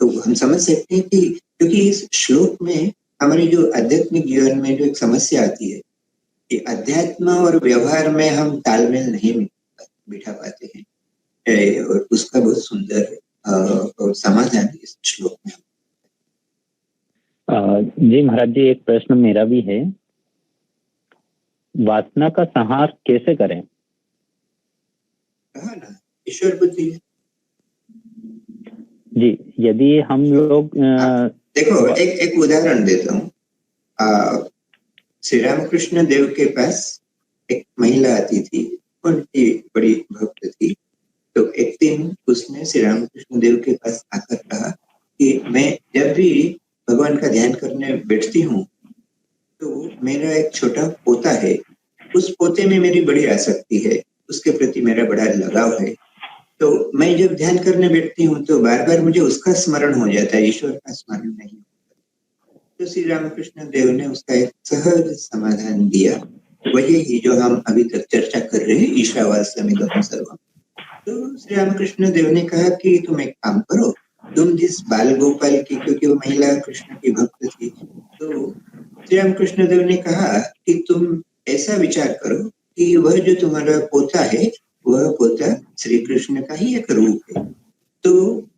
तो हम समझ सकते हैं कि क्योंकि इस श्लोक में हमारे जो आध्यात्मिक जीवन में जो एक समस्या आती है कि अध्यात्म और व्यवहार में हम तालमेल नहीं बिठा पाते हैं, और उसका बहुत सुंदर और समाधान इस श्लोक में। जी महाराज जी, एक प्रश्न मेरा भी है। वासना का संहार कैसे करें? कहा ना, ईश्वर बुद्धि। जी, यदि हम लोग देखो, एक उदाहरण देता हूँ। श्री रामकृष्ण देव के पास एक महिला आती थी, उनकी बड़ी भक्त थी। तो एक दिन उसने श्री रामकृष्ण देव के पास आकर कहा कि मैं जब भी भगवान का ध्यान करने बैठती हूँ तो मेरा एक छोटा पोता है, उस पोते में मेरी बड़ी आसक्ति है, उसके प्रति मेरा बड़ा लगाव है। तो मैं जब ध्यान करने बैठती हूँ तो बार बार मुझे उसका स्मरण हो जाता है, ईश्वर का स्मरण नहीं। तो श्री रामकृष्ण देव ने उसका एक सहज समाधान दिया, वही ही जो हम अभी तक चर्चा कर रहे हैं, ईशावास्यमिदं सर्वम। तो श्री रामकृष्ण देव ने कहा कि तुम एक काम करो, तुम जिस बाल गोपाल की, क्योंकि वो महिला कृष्ण की भक्त थी, तो श्री रामकृष्ण देव ने कहा कि तुम ऐसा विचार करो कि वह जो तुम्हारा पोता है, वह पोता श्री कृष्ण का ही एक रूप है। तो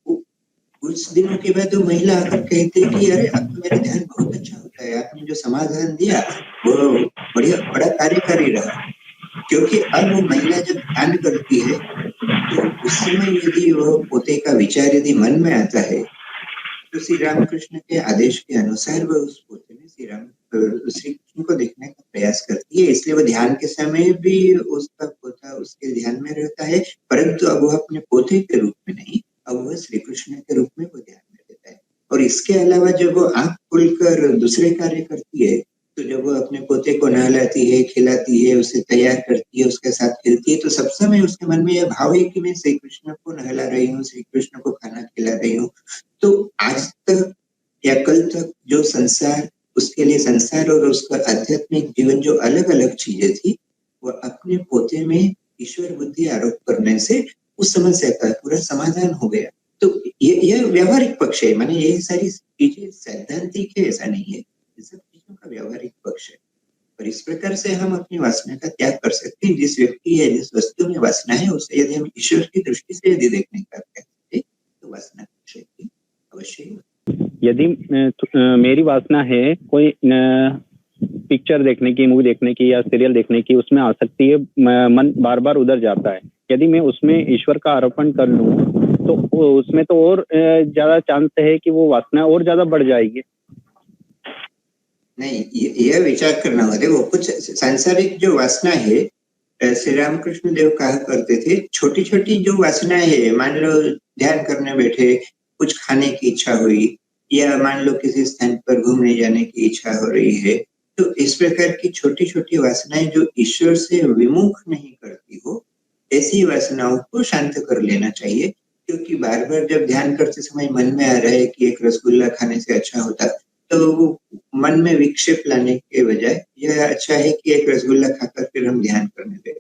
कुछ दिनों के बाद वो महिला आकर कहती है कि अरे, अब तो मेरा ध्यान बहुत अच्छा होता है, आपने जो समाधान दिया वो बढ़िया, बड़ा कार्यकारी रहा। क्योंकि अब वो महिला जब ध्यान करती है तो उस समय यदि वह पोते का विचार यदि मन में आता है, तो श्री रामकृष्ण के आदेश के अनुसार वह उस पोते में श्री कृष्ण को देखने का प्रयास करती है। इसलिए वह ध्यान के समय भी उसका पोता उसके ध्यान में रहता है, परंतु अब वह अपने पोते के रूप में नहीं, अब वह श्री कृष्ण के रूप में वो ध्यान में रहता है। और इसके अलावा जब वो आंख खुलकर दूसरे कार्य करती है, तो जब वो अपने पोते को नहलाती है, खिलाती है, उसे तैयार करती है, उसके साथ खेलती है, तो सब समय उसके मन में यह भाव है कि मैं श्री कृष्ण को नहला रही हूँ, श्री कृष्ण को खाना खिला रही हूँ। तो आज तक या कल तक जो संसार, उसके लिए संसार और उसका आध्यात्मिक जीवन जो अलग अलग चीजें थी, वह अपने पोते में ईश्वर बुद्धि आरोप करने से उस समस्या का पूरा समाधान हो गया। तो ये व्यवहारिक पक्ष है, माने ये सारी चीजें सैद्धांतिक है ऐसा नहीं है, ये सब चीजों का व्यवहारिक पक्ष है। और इस प्रकार से हम अपनी वासना का त्याग कर सकते हैं। जिस व्यक्ति है, जिस वस्तु में वासना है, उसे यदि हम ईश्वर की दृष्टि से यदि देखने का प्रयास करें तो वासना की अवश्य ही। यदि मेरी वासना है कोई पिक्चर देखने की, मूवी देखने की या सीरियल देखने की, उसमें आसक्ति है, मन बार बार उधर जाता है, यदि मैं उसमें ईश्वर का आरोपण कर लूं तो उसमें तो और ज्यादा चांस है कि वो वासना और ज्यादा बढ़ जाएगी। नहीं, यह विचार करना होगा। देखो, कुछ सांसारिक जो वासना है, श्री रामकृष्ण देव कहा करते थे, छोटी छोटी जो वासनाएं है, मान लो ध्यान करने बैठे, कुछ खाने की इच्छा हुई, या मान लो किसी स्थान पर घूमने जाने की इच्छा हो रही है, तो इस प्रकार की छोटी छोटी वासनाएं जो ईश्वर से विमुख नहीं करती हो, ऐसी वासनाओं को शांत कर लेना चाहिए। क्योंकि बार बार जब ध्यान करते समय मन में आ रहा है कि एक रसगुल्ला खाने से अच्छा होता, तो वो मन में विक्षेप लाने के बजाय यह अच्छा है कि एक रसगुल्ला खाकर फिर हम ध्यान करने बैठे।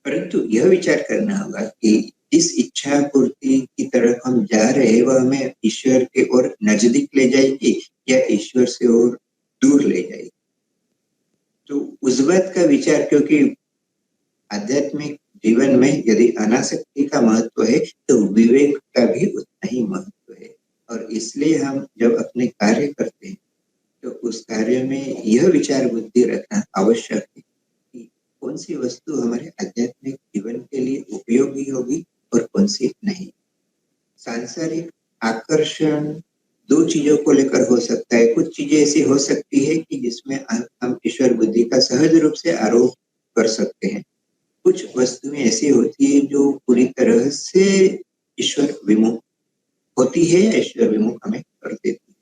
परंतु यह विचार करना होगा कि इस इच्छा पूर्ति की तरफ हम जा रहे हैं, वह हमें ईश्वर के ओर नजदीक ले जाएगी या ईश्वर से और दूर ले जाएगी। तो उस बात का विचार, क्योंकि आध्यात्मिक जीवन में यदि अनासक्ति का महत्व है तो विवेक का भी उतना ही महत्व है। और इसलिए हम जब अपने कार्य करते हैं तो उस कार्य में यह विचार बुद्धि रखना आवश्यक है कि कौन सी वस्तु हमारे आध्यात्मिक जीवन के लिए उपयोगी होगी और कौन सी नहीं। सांसारिक आकर्षण दो चीजों को लेकर हो सकता है। कुछ चीजें ऐसी हो सकती है कि जिसमें हम ईश्वर बुद्धि का सहज रूप से आरोप कर सकते हैं। कुछ वस्तुएं ऐसी होती है जो पूरी तरह से ईश्वर विमुख होती है या ईश्वर विमुख हमें कर देती है।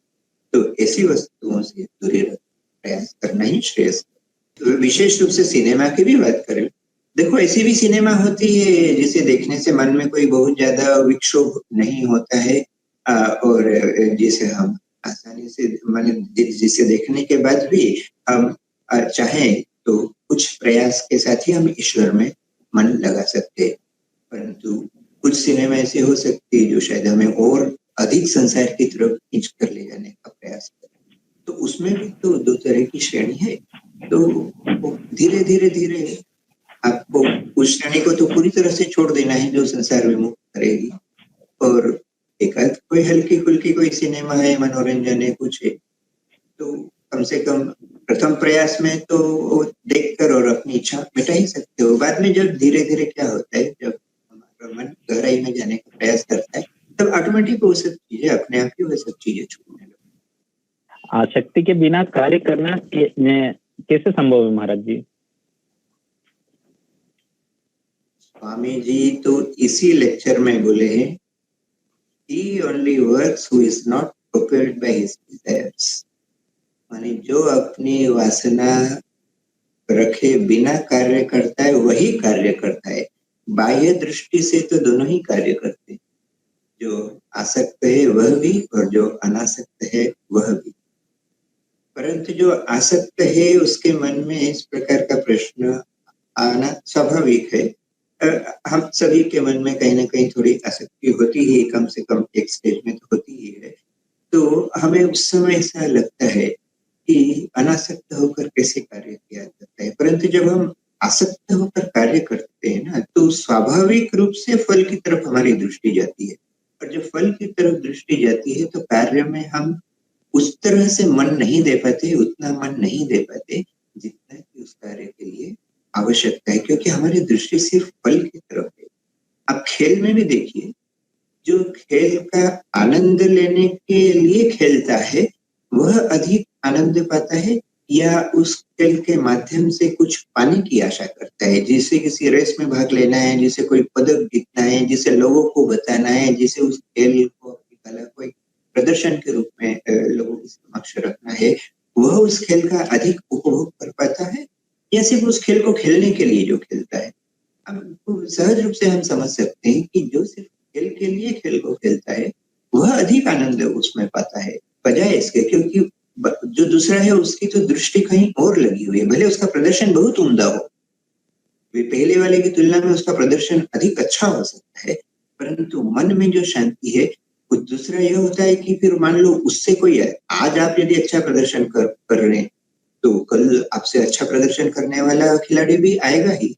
तो ऐसी वस्तुओं से दूरी रखने का प्रयास करना ही श्रेयस्कर। तो विशेष रूप से सिनेमा की भी बात करें, देखो ऐसी भी सिनेमा होती है जिसे देखने से मन में कोई बहुत ज्यादा विक्षोभ नहीं होता है, और जिसे हम आसानी से, माने जिसे देखने के बाद भी हम चाहें तो कुछ प्रयास के साथ ही हम ईश्वर में मन लगा सकते हैं। परंतु कुछ सिनेमा ऐसे हो सकती है जो शायद हमें और अधिक संसार की तरफ खींच कर ले जाने का प्रयास करें, तो उसमें भी तो दो तरह की श्रेणी है। तो धीरे धीरे धीरे आपको उस श्रेणी को तो पूरी तरह से छोड़ देना है जो संसार विमुख करेगी, और एकाध कोई हल्की फुल्की कोई सिनेमा है, मनोरंजन है, कुछ है, तो कम से कम प्रथम प्रयास में तो देखकर और अपनी इच्छा मिटा ही सकते हो। बाद में जब धीरे धीरे क्या होता है, जब हमारा मन गहराई में जाने का प्रयास करता है, तब ऑटोमेटिक वो सब चीजें अपने आप ही वो सब चीजें छूटने लगती। आसक्ति के बिना कार्य करना कैसे संभव है महाराज जी? स्वामी जी तो इसी लेक्चर में बोले हैं, he only works who is not propelled by his desires। माने जो अपनी वासना रखे बिना कार्य करता है वही कार्य करता है। बाह्य दृष्टि से तो दोनों ही कार्य करते हैं, जो आसक्त है वह भी और जो अनासक्त है वह भी। परंतु जो आसक्त है उसके मन में इस प्रकार का प्रश्न आना स्वाभाविक है। हम सभी के मन में कहीं ना कहीं थोड़ी आसक्ति होती है, कम से कम एक स्टेज में तो होती ही है। तो हमें उस समय ऐसा लगता है कि अनासक्त होकर कैसे कार्य किया जाता है। परंतु जब हम आसक्त होकर कार्य करते हैं ना, तो स्वाभाविक रूप से फल की तरफ हमारी दृष्टि जाती है, और जब फल की तरफ दृष्टि जाती है तो कार्य में हम उस तरह से मन नहीं दे पाते, उतना मन नहीं दे पाते जितना कि उस कार्य के लिए आवश्यकता है, क्योंकि हमारी दृष्टि सिर्फ फल की तरफ है। आप खेल में भी देखिए, जो खेल का आनंद लेने के लिए खेलता है वह अधिक आनंद पाता है, या उस खेल के माध्यम से कुछ पाने की आशा करता है, जिसे किसी रेस में भाग लेना है, जिसे कोई पदक जीतना है, जिसे लोगों को बताना है, जिसे उस खेल को अपनी कला को एक प्रदर्शन के रूप में लोगों के समक्ष रखना है, वह उस खेल का अधिक उपभोग कर पाता है, या सिर्फ उस खेल को खेलने के लिए जो खेलता है। अब सहज रूप से हम समझ सकते हैं कि जो सिर्फ खेल के लिए खेल को खेलता है वह अधिक आनंद उसमें पाता है, बजाय इसके क्योंकि जो दूसरा है उसकी तो दृष्टि कहीं और लगी हुई है। भले उसका प्रदर्शन बहुत उम्दा हो, पहले वाले की तुलना में उसका प्रदर्शन अधिक अच्छा हो सकता है, परंतु मन में जो शांति है दूसरा यह होता है कि फिर मान लो उससे कोई है, आज आप यदि अच्छा प्रदर्शन कर रहे हैं तो कल आपसे अच्छा प्रदर्शन करने वाला खिलाड़ी भी आएगा ही,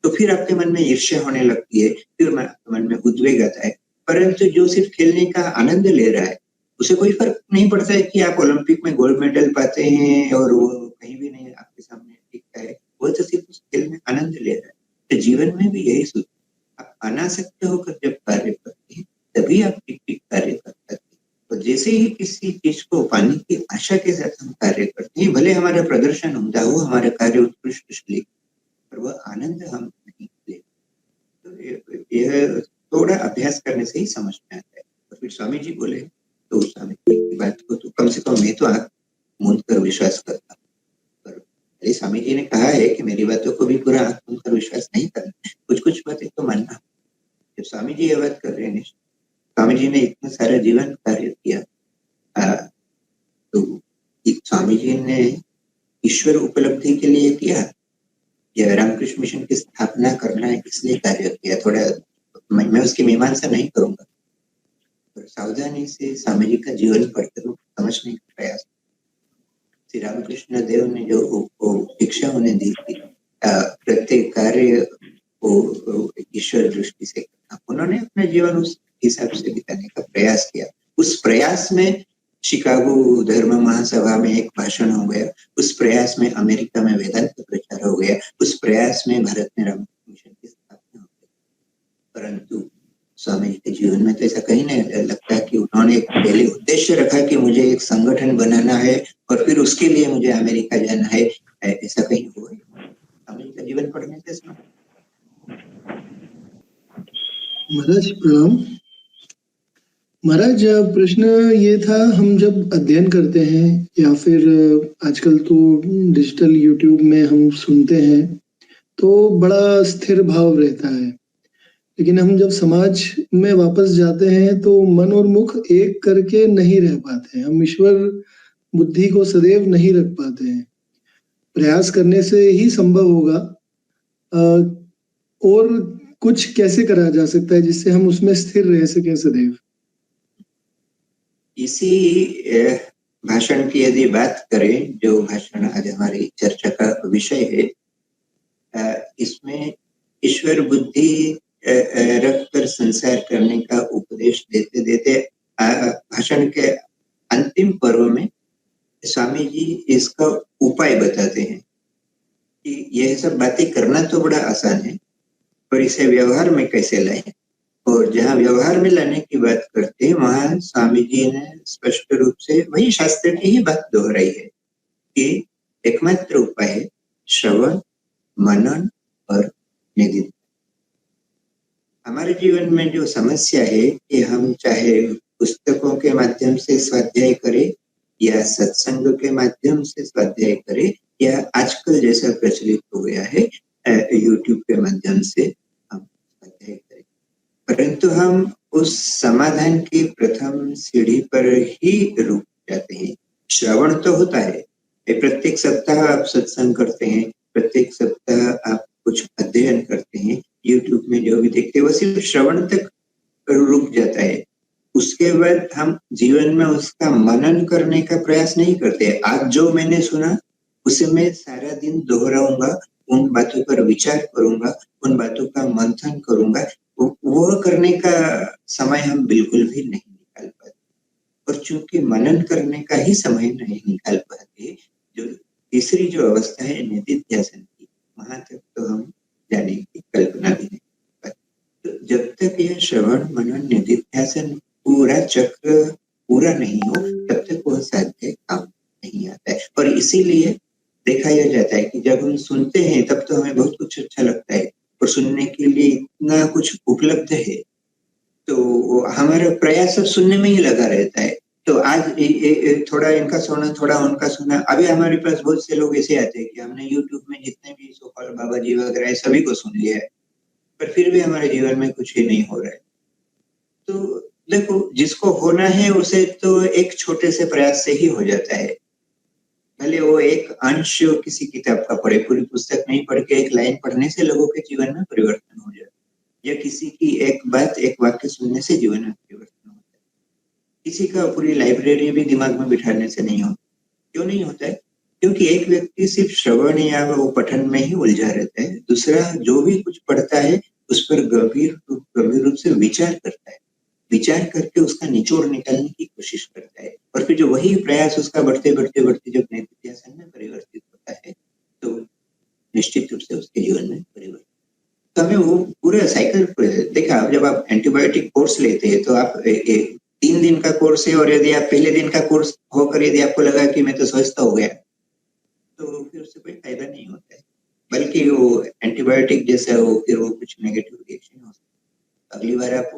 तो फिर आपके मन में ईर्ष्या होने लगती है, फिर मन में उद्वेग आता है। परंतु जो सिर्फ खेलने का आनंद ले रहा है उसे कोई फर्क नहीं पड़ता है कि आप ओलंपिक में गोल्ड मेडल पाते हैं और वो कहीं भी नहीं आपके सामने टिकता है, वो तो सिर्फ उस खेल में आनंद ले रहा है। तो जीवन में भी यही सूत्र, आप अनासक्त होकर जब कार्य करते हैं तभी आप ठीक ठीक कार्य कर पाते हैं। तो जैसे ही किसी चीज को पाने की आशा के साथ हम कार्य करते हैं, भले हमारा प्रदर्शन उम्दा हो, हमारा कार्य उत्कृष्ट चले, पर वह आनंद हम नहीं ले। तो यह थोड़ा अभ्यास करने से ही समझ में आता है। और फिर स्वामी जी बोले, तो स्वामी जी की बात को तो कम से कम मैं तो आंख मूंद कर विश्वास करता हूँ, पर मेरे स्वामी जी ने कहा है कि मेरी बातों को भी पूरा आंख मूंद कर विश्वास नहीं करना, कुछ कुछ बातें तो मानना। जब स्वामी जी ये बात कर रहे हैं, स्वामी जी ने इतना सारा जीवन कार्य किया, तो स्वामी जी ने ईश्वर उपलब्धि के लिए किया या रामकृष्ण मिशन की स्थापना करना है इसलिए कार्य किया, थोड़ा मैं उसकी मीमांसा नहीं करूंगा, पर सावधानी से स्वामी जी का जीवन पढ़कर समझने का प्रयास। श्री रामकृष्ण देव ने जो शिक्षा उन्हें दी थी, प्रत्येक कार्य को ईश्वर दृष्टि से करना, उन्होंने अपना जीवन उस हिसाब से बिताने का प्रयास किया। उस प्रयास में शिकागो धर्म महासभा में एक भाषण हो गया, उस प्रयास में अमेरिका में वेदांत प्रचार हो गया, उस प्रयास में भारत में रामकृष्ण मिशन की स्थापना हो गई। परंतु स्वामी जी के जीवन में तो ऐसा कहीं नहीं लगता कि उन्होंने एक पहले उद्देश्य रखा कि मुझे एक संगठन बनाना है और फिर उसके लिए मुझे अमेरिका जाना है, ऐसा कहीं हुआ? स्वामी जी का जीवन पढ़ने से समझ। महाराज प्रणाम। महाराज प्रश्न ये था, हम जब अध्ययन करते हैं या फिर आजकल तो डिजिटल यूट्यूब में हम सुनते हैं तो बड़ा स्थिर भाव रहता है, लेकिन हम जब समाज में वापस जाते हैं तो मन और मुख एक करके नहीं रह पाते हैं, हम ईश्वर बुद्धि को सदैव नहीं रख पाते हैं। प्रयास करने से ही संभव होगा, और कुछ कैसे करा जा सकता है जिससे हम उसमें स्थिर रह सकें सदैव? इसी भाषण की यदि बात करें, जो भाषण आज हमारी चर्चा का विषय है, इसमें ईश्वर बुद्धि रखकर संसार करने का उपदेश देते देते भाषण के अंतिम पर्व में स्वामी जी इसका उपाय बताते हैं कि यह सब बातें करना तो बड़ा आसान है, पर इसे व्यवहार में कैसे लाएं। और जहाँ व्यवहार में लाने की बात करते हैं, वहां स्वामी जी ने स्पष्ट रूप से वही शास्त्र की ही बात दोहराई है कि एकमात्र उपाय है श्रवण, मनन और निधिध्यासन। हमारे जीवन में जो समस्या है कि हम चाहे पुस्तकों के माध्यम से स्वाध्याय करें या सत्संग के माध्यम से स्वाध्याय करें या आजकल जैसा प्रचलित हो गया है यूट्यूब के माध्यम से हम स्वाध्याय करें, परंतु हम उस समाधान की प्रथम सीढ़ी पर ही रुक जाते हैं। श्रवण तो होता है, प्रत्येक सप्ताह आप सत्संग करते हैं, प्रत्येक सप्ताह आप कुछ अध्ययन करते हैं, यूट्यूब में जो भी देखते हैं वो सिर्फ श्रवण तक रुक जाता है। उसके बाद हम जीवन में उसका मनन करने का प्रयास नहीं करते। आज जो मैंने सुना उसे मैं सारा दिन दोहराऊंगा, उन बातों पर विचार करूंगा, उन बातों का मंथन करूंगा, वो करने का समय हम बिल्कुल भी नहीं निकाल पाते। और चूंकि मनन करने का ही समय नहीं निकाल पाते, जो तीसरी जो अवस्था है निधिध्यासन की, वहां तक तो हम जाने की कल्पना भी नहीं पाते। तो जब तक यह श्रवण मनन निधिध्यासन पूरा चक्र पूरा नहीं हो तब तक वह साध्य काम नहीं आता है। और इसीलिए देखा यह जाता है कि जब हम सुनते हैं तब तो हमें बहुत कुछ अच्छा लगता है और सुनने के लिए इतना कुछ उपलब्ध है, तो हमारा प्रयास सब सुनने में ही लगा रहता है। तो आज थोड़ा इनका सुना, थोड़ा उनका सुना। अभी हमारे पास बहुत से लोग ऐसे आते हैं कि हमने यूट्यूब में जितने भी सोकॉल्ड बाबा जी वगैरह सभी को सुन लिया है, पर फिर भी हमारे जीवन में कुछ ही नहीं हो रहा है। तो देखो, जिसको होना है उसे तो एक छोटे से प्रयास से ही हो जाता है। भले वो एक अंश किसी किताब का पढ़े, पूरी पुस्तक नहीं पढ़ के एक लाइन पढ़ने से लोगों के जीवन में परिवर्तन हो जाता है, या किसी की एक बात एक वाक्य सुनने से जीवन में परिवर्तन होता है। किसी का पूरी लाइब्रेरी भी दिमाग में बिठाने से नहीं होता। क्यों नहीं होता है? क्योंकि एक व्यक्ति सिर्फ श्रवण या वो पठन में ही उलझा रहता है, दूसरा जो भी कुछ पढ़ता है उस पर गंभीर रूप से विचार करता है, विचार करके उसका निचोड़ निकालने की कोशिश करता है, और फिर जो वही प्रयास उसका बढ़ते बढ़ते बढ़ते जब नैतिध्यासन में परिवर्तित होता है तो निश्चित रूप से उसके जीवन में परिवर्तन। तो हमें वो पूरा साइकिल देखा, जब आप एंटीबायोटिक कोर्स लेते हैं तो आप 3 दिन का कोर्स है, और यदि आप पहले दिन का कोर्स होकर यदि आपको लगा कि मैं तो स्वस्थ हो गया, तो फिर उससे कोई फायदा नहीं होता है, बल्कि वो एंटीबायोटिक जैसा वो फिर वो कुछ नेगेटिव रिएक्शन हो सकता है। अगली बार आप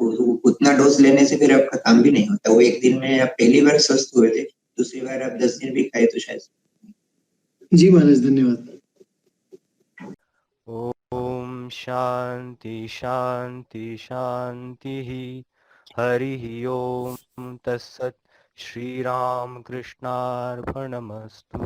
उतना डोज लेने से फिर आपका काम भी नहीं होता। वो एक दिन में आप पहली बार स्वस्थ हुए थे, दूसरी बार आप 10 दिन भी खाए तो शायद। जी महाराज, धन्यवाद। ओम शांति शांति शांति। हरि ओम तत्सत्। श्री राम कृष्णार्पणमस्तु।